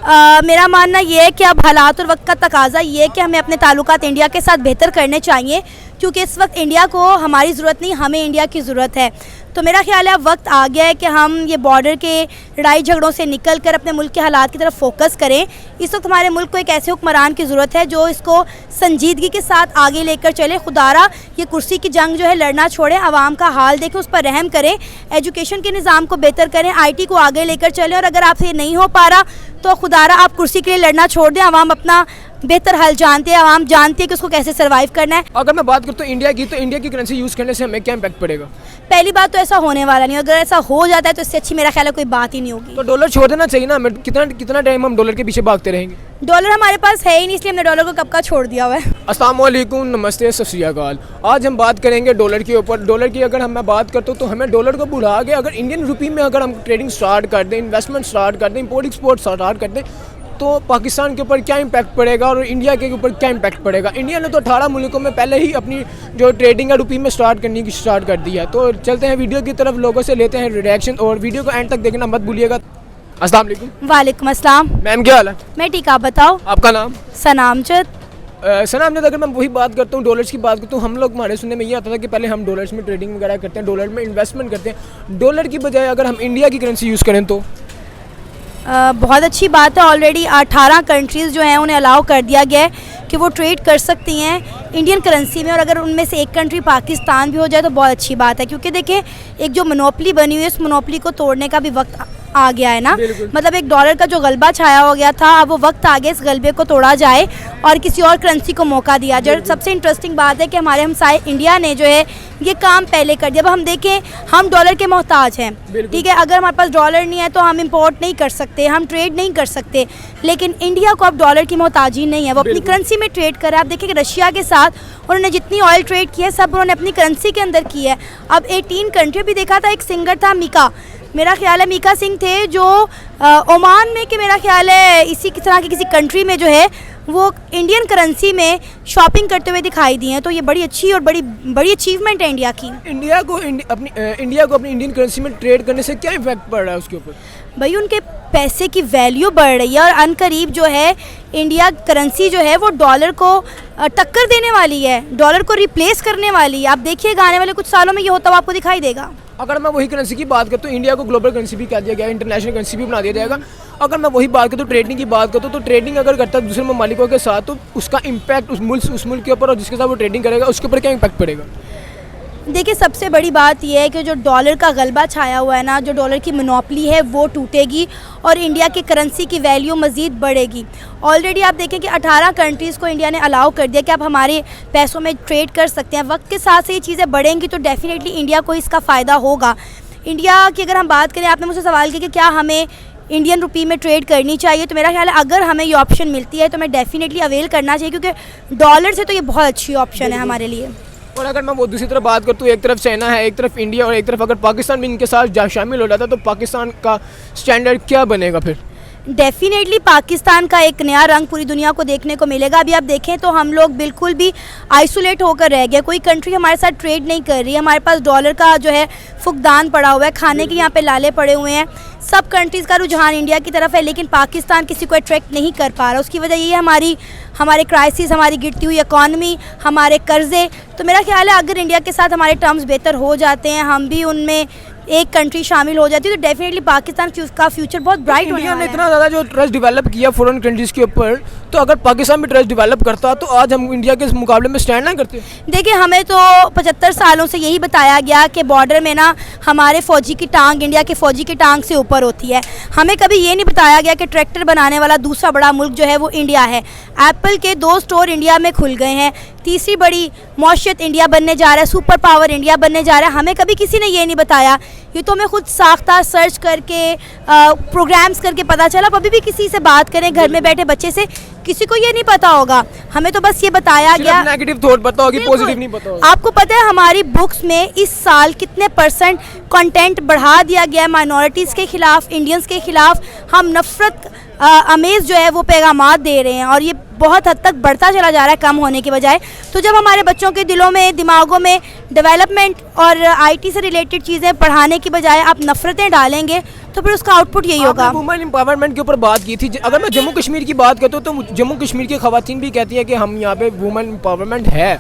मेरा मानना ये है कि अब हालात और वक्त का तकाजा ये है कि हमें अपने ताल्लुकात इंडिया के साथ बेहतर करने चाहिए, क्योंकि इस वक्त इंडिया को हमारी ज़रूरत नहीं, हमें इंडिया की ज़रूरत है। तो मेरा ख्याल है अब वक्त आ गया है कि हम ये बॉर्डर के लड़ाई झगड़ों से निकल कर अपने मुल्क के हालात की तरफ फोकस करें। इस वक्त हमारे मुल्क को एक ऐसे हुक्मरान की ज़रूरत है जो इसको संजीदगी के साथ आगे लेकर चले। खुदारा ये कुर्सी की जंग जो है लड़ना छोड़ें, आवाम का हाल देखें, उस पर रहम करें, एजुकेशन के निज़ाम को बेहतर करें, IT को आगे लेकर चलें। और अगर आपसे ये नहीं हो पा रहा तो खुदारा आप कुर्सी के लिए लड़ना छोड़ दें। आवाम अपना बेहतर हल जानते हैं, आवाम जानती है कि उसको कैसे सर्वाइव करना है। अगर मैं बात करता हूँ इंडिया की, तो इंडिया की करेंसी यूज़ करने से हमें क्या इम्पैक्ट पड़ेगा? पहली बात तो ऐसा होने वाला नहीं, अगर ऐसा हो जाता है तो इससे अच्छी मेरा ख्याल है कोई बात ही नहीं होगी। तो डॉलर छोड़ देना चाहिए ना हमें। कितना टाइम हम डॉलर के पीछे भागते रहेंगे? डॉलर हमारे पास है ही नहीं, इसलिए हमने डॉलर को कब का छोड़ दिया हुआ है। अस्सलाम वालेकुम, नमस्ते, सत श्री अकाल। आज हम बात करेंगे डॉलर के ऊपर। डॉलर की अगर मैं बात करता हूँ तो हमें डॉलर को बढ़ा के अगर इंडियन रुपी में अगर हम ट्रेडिंग स्टार्ट कर दें, इन्वेस्टमेंट स्टार्ट कर दें, इम्पोर्ट एक्सपोर्ट स्टार्ट कर दें, तो पाकिस्तान के ऊपर क्या इम्पैक्ट पड़ेगा और इंडिया के ऊपर क्या इम्पैक्ट पड़ेगा? इंडिया ने तो 18 मुल्कों में पहले ही अपनी जो ट्रेडिंग है रुपी में स्टार्ट करने की स्टार्ट कर दी है। तो चलते हैं वीडियो की तरफ, लोगों से लेते हैं रिएक्शन, और वीडियो को एंड तक देखना मत भूलिएगा। अस्सलाम वालेकुम। वालेकुम अस्सलाम। मैम क्या हाल है? मैं ठीक, आप बताओ। आपका नाम? सनामजद। सनामजद। अगर मैं वही बात करता हूँ डॉलर्स की बात करता हूँ, हम लोग हमारे सुनने में ये आता था कि पहले हम डॉलर्स में ट्रेडिंग वगैरह करते हैं, डॉलर में इन्वेस्टमेंट करते हैं। डॉलर की बजाय अगर हम इंडिया की करेंसी यूज़ करें तो बहुत अच्छी बात है। ऑलरेडी 18 कंट्रीज़ जो हैं उन्हें अलाउ कर दिया गया है कि वो ट्रेड कर सकती हैं इंडियन करेंसी में, और अगर उनमें से एक कंट्री पाकिस्तान भी हो जाए तो बहुत अच्छी बात है, क्योंकि देखिए एक जो मोनोपली बनी हुई है उस मोनोपली को तोड़ने का भी वक्त आ गया है ना। मतलब एक डॉलर का जो गलबा छाया हो गया था, अब वो वक्त आ गया इस गलबे को तोड़ा जाए और किसी और करेंसी को मौका दिया जाए। सबसे इंटरेस्टिंग बात है कि हमारे हमसाए इंडिया ने जो है ये काम पहले कर दिया। अब हम देखें, हम डॉलर के मोहताज हैं, ठीक है। अगर हमारे पास डॉलर नहीं है तो हम इंपोर्ट नहीं कर सकते, हम ट्रेड नहीं कर सकते, लेकिन इंडिया को अब डॉलर की मोहताजी नहीं है, वो अपनी करेंसी में ट्रेड कर रहा है। आप देखिए कि रशिया के साथ उन्होंने जितनी ऑयल ट्रेड की है सब उन्होंने अपनी करेंसी के अंदर की है। अब 18 कंट्री भी देखा था, एक सिंगर था मीका, मेरा ख्याल है मीका सिंह थे, जो ओमान में कि मेरा ख्याल है इसी तरह की किसी कंट्री में जो है वो इंडियन करेंसी में शॉपिंग करते हुए दिखाई दी हैं। तो ये बड़ी अच्छी और बड़ी अचीवमेंट है इंडिया की। इंडिया को अपनी इंडियन करेंसी में ट्रेड करने से क्या इफेक्ट पड़ रहा है उसके ऊपर? भाई उनके पैसे की वैल्यू बढ़ रही है और अनकरीब जो है इंडिया करेंसी जो है वो डॉलर को टक्कर देने वाली है, डॉलर को रिप्लेस करने वाली है। आप देखिएगा आने वाले कुछ सालों में ये होता हुआ आपको दिखाई देगा। अगर मैं वही करेंसी की बात करता हूँ, इंडिया को ग्लोबल करेंसी भी कह दिया गया, इंटरनेशनल करेंसी भी बना दिया जाएगा। अगर मैं वही बात करता हूँ ट्रेडिंग की बात करता हूँ, तो ट्रेडिंग अगर करता है दूसरे ममालिकों के साथ तो उसका इम्पैक्ट उस मुल्क के ऊपर और जिसके साथ वो ट्रेडिंग करेगा उसके ऊपर क्या इम्पैक्ट पड़ेगा? देखिए सबसे बड़ी बात यह है कि जो डॉलर का गलबा छाया हुआ है ना, जो डॉलर की मोनोपली है वो टूटेगी और इंडिया की करेंसी की वैल्यू मज़ीद बढ़ेगी। ऑलरेडी आप देखें कि 18 कंट्रीज़ को इंडिया ने अलाउ कर दिया कि आप हमारे पैसों में ट्रेड कर सकते हैं। वक्त के साथ से ये चीज़ें बढ़ेंगी तो डेफिनेटली इंडिया को इसका फ़ायदा होगा। इंडिया की अगर हम बात करें, आपने मुझसे सवाल किया कि क्या हमें इंडियन रुपी में ट्रेड करनी चाहिए, तो मेरा ख्याल है अगर हमें ये ऑप्शन मिलती है तो मैं डेफिनेटली अवेल करना चाहिए, क्योंकि डॉलर से तो ये बहुत अच्छी ऑप्शन है हमारे लिए। और अगर मैं वो दूसरी तरफ बात करता हूँ, एक तरफ चाइना है, एक तरफ इंडिया, और एक तरफ अगर पाकिस्तान भी इनके साथ शामिल हो जाता तो पाकिस्तान का स्टैंडर्ड क्या बनेगा फिर? डेफिनेटली पाकिस्तान का एक नया रंग पूरी दुनिया को देखने को मिलेगा। अभी आप देखें तो हम लोग बिल्कुल भी आइसोलेट होकर रह गए, कोई कंट्री हमारे साथ ट्रेड नहीं कर रही है, हमारे पास डॉलर का जो है फुकदान पड़ा हुआ है, खाने के यहाँ पे लाले पड़े हुए हैं। सब कंट्रीज़ का रुझान इंडिया की तरफ है, लेकिन पाकिस्तान किसी को अट्रैक्ट नहीं कर पा रहा। उसकी वजह ये है हमारे क्राइसिस, हमारी गिरती हुई इकॉनमी, हमारे कर्जे। तो मेरा ख्याल है अगर इंडिया के साथ हमारे टर्म्स बेहतर हो जाते हैं, हम भी उनमें एक कंट्री शामिल हो जाती है, तो डेफिनेटली पाकिस्तान का फ्यूचर बहुत ब्राइट होने वाला है। इंडिया ने इतना ज़्यादा जो ट्रस्ट डेवलप किया फॉरेन कंट्रीज़ के ऊपर, तो अगर पाकिस्तान भी ट्रस्ट डेवलप करता तो आज हम इंडिया के मुकाबले में स्टैंड ना करते। देखिए हमें तो 75 सालों से यही बताया गया कि बॉर्डर में ना हमारे फ़ौजी की टांग इंडिया के फ़ौजी की टांग से ऊपर होती है। हमें कभी ये नहीं बताया गया कि ट्रैक्टर बनाने वाला दूसरा बड़ा मुल्क जो है वो इंडिया है। एप्पल के 2 स्टोर इंडिया में खुल गए हैं, तीसरी बड़ी मौशियत इंडिया बनने जा रहा है, सुपर पावर इंडिया बनने जा रहा है। हमें कभी किसी ने ये नहीं बताया, ये तो हमें खुद साख्ता सर्च करके प्रोग्राम्स करके पता चला। अब अभी भी किसी से बात करें घर में बैठे बच्चे से, किसी को ये नहीं पता होगा। हमें तो बस ये बताया गया, नेगेटिव थॉट पता होगी, पॉजिटिव नहीं पता होगा। आपको पता है हमारी बुक्स में इस साल कितने % कंटेंट बढ़ा दिया गया है माइनॉरिटीज़ के ख़िलाफ़, इंडियंस के ख़िलाफ़। हम नफ़रत अमेज़ जो है वो पैगामात दे रहे हैं और ये बहुत हद तक बढ़ता चला जा रहा है कम होने के बजाय। तो जब हमारे बच्चों के दिलों में, दिमागों में डेवलपमेंट और IT से रिलेटेड चीज़ें पढ़ाने की बजाय आप नफ़रतें डालेंगे तो फिर उसका आउटपुट यही होगा। वुमेन एम्पावरमेंट के ऊपर बात की थी, अगर मैं जम्मू कश्मीर की बात करता हूँ तो जम्मू कश्मीर की खवातीन भी कहती है कि हम यहाँ पे वुमेन एम्पावरमेंट है।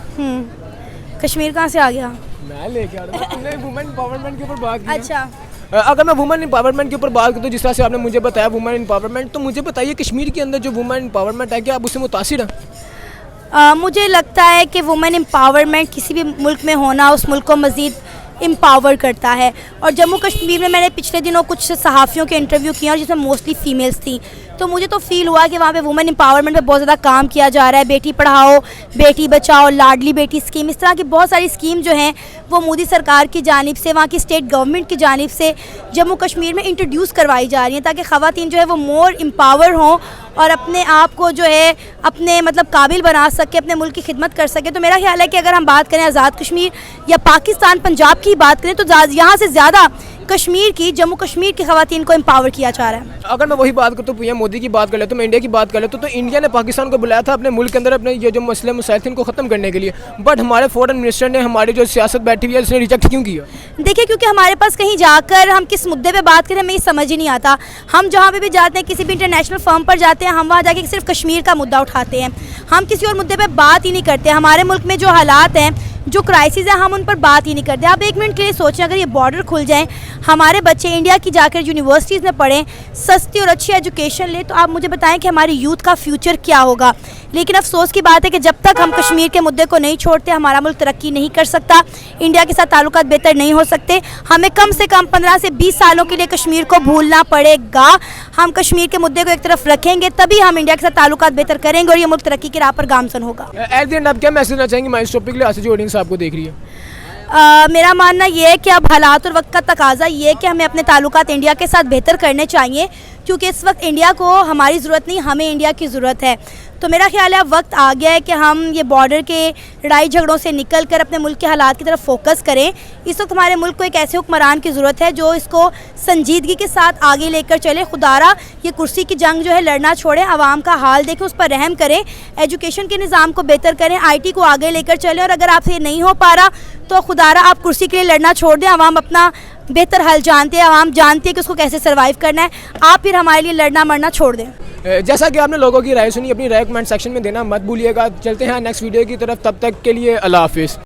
कश्मीर कहाँ से आ गया? मैं लेके आ रहा हूँ, तुमने वुमेन एम्पावरमेंट के ऊपर बात की। अच्छा, अगर मैं वुमेन एम्पावरमेंट के ऊपर बात करता हूँ, जिस तरह से आपने मुझे बताया वुमेन एम्पावरमेंट, तो मुझे बताइए कश्मीर के अंदर जो वुमेन एम्पावरमेंट है, क्या आप उससे मुतासिर हैं? मुझे लगता है कि वुमेन एम्पावरमेंट किसी भी मुल्क में होना उस मुल्क को मज़ीद एम्पावर करता है। और जम्मू कश्मीर में मैंने पिछले दिनों कुछ सहाफ़ियों के इंटरव्यू किए और जिसमें मोस्टली फ़ीमेल्स थी, तो मुझे तो फ़ील हुआ कि वहाँ पे वुमेन एम्पावरमेंट पे बहुत ज़्यादा काम किया जा रहा है। बेटी पढ़ाओ, बेटी बचाओ, लाडली बेटी स्कीम, इस तरह की बहुत सारी स्कीम जो हैं वो मोदी सरकार की जानिब से, वहाँ की स्टेट गवर्नमेंट की जानिब से जम्मू कश्मीर में इंट्रोड्यूस करवाई जा रही हैं, ताकि ख़वातीन जो है वो मोर एम्पावर हों और अपने आप को जो है अपने मतलब काबिल बना सके, अपने मुल्क की खिदमत कर सके। तो मेरा ख्याल है कि अगर हम बात करें आज़ाद कश्मीर या पाकिस्तान पंजाब की बात करें, तो यहाँ से ज़्यादा कश्मीर की, जम्मू कश्मीर की खवातीन को एम्पावर किया जा रहा है। अगर मैं वही बात करता हूँ, पीएम मोदी की बात कर लेता हूँ, मैं इंडिया की बात कर लेता हूँ, तो इंडिया ने पाकिस्तान को बुलाया था अपने मुल्क के अंदर अपने ये जो मसले मसाइल थे इनको ख़त्म करने के लिए, बट हमारे फॉरेन मिनिस्टर ने हमारी जो सियासत बैठी हुई है उसने रिजेक्ट क्यों किया? देखिए, क्योंकि हमारे पास कहीं जाकर हम किस मुद्दे पे बात करें हमें ये समझ ही नहीं आता। हम जहाँ पे भी जाते हैं, किसी भी इंटरनेशनल फर्म पर जाते हैं, हम वहाँ जाके सिर्फ कश्मीर का मुद्दा उठाते हैं, हम किसी और मुद्दे पे बात ही नहीं करते। हमारे मुल्क में जो हालात हैं, जो क्राइसिस है, हम उन पर बात ही नहीं करते। आप एक मिनट के लिए सोचें, अगर ये बॉर्डर खुल जाएं, हमारे बच्चे इंडिया की जाकर यूनिवर्सिटीज़ में पढ़ें, सस्ती और अच्छी एजुकेशन लें, तो आप मुझे बताएं कि हमारी यूथ का फ्यूचर क्या होगा। लेकिन अफसोस की बात है कि जब तक हम कश्मीर के मुद्दे को नहीं छोड़ते, हमारा मुल्क तरक्की नहीं कर सकता, इंडिया के साथ ताल्लुकात बेहतर नहीं हो सकते। हमें कम से कम 15 से 20 सालों के लिए कश्मीर को भूलना पड़ेगा। हम कश्मीर के मुद्दे को एक तरफ रखेंगे, तभी हम इंडिया के साथ ताल्लुकात बेहतर करेंगे और ये मुल्क तरक्की की राह पर गामजन होगा। एट द एंड आप क्या मैसेज देना चाहेंगे हमारे इस टॉपिक के लिए, जो ऑडियंस आपको देख रही है? मेरा मानना ये है कि अब हालात और वक्त का तकाजा ये है कि हमें अपने ताल्लुकात इंडिया के साथ बेहतर करने चाहिए, क्योंकि इस वक्त इंडिया को हमारी ज़रूरत नहीं, हमें इंडिया की ज़रूरत है। तो मेरा ख्याल है अब वक्त आ गया है कि हम ये बॉर्डर के लड़ाई झगड़ों से निकल कर अपने मुल्क के हालात की तरफ फोकस करें। इस वक्त हमारे मुल्क को एक ऐसे हुक्मरान की ज़रूरत है जो इसको संजीदगी के साथ आगे लेकर चले। खुदारा ये कुर्सी की जंग जो है लड़ना छोड़ें, आवाम का हाल देखें, उस पर रहम करें, एजुकेशन के निज़ाम को बेहतर करें, IT को आगे लेकर चलें। और अगर आपसे ये नहीं हो पा रहा तो खुदारा आप कुर्सी के लिए लड़ना छोड़ दें। आवाम अपना बेहतर हल जानते हैं, आवाम जानती है कि उसको कैसे सर्वाइव करना है। आप फिर हमारे लिए लड़ना मरना छोड़ दें। जैसा कि आपने लोगों की राय सुनी, अपनी राय कमेंट सेक्शन में देना मत भूलिएगा। चलते हैं नेक्स्ट वीडियो की तरफ, तब तक के लिए अल्लाह हाफिज़।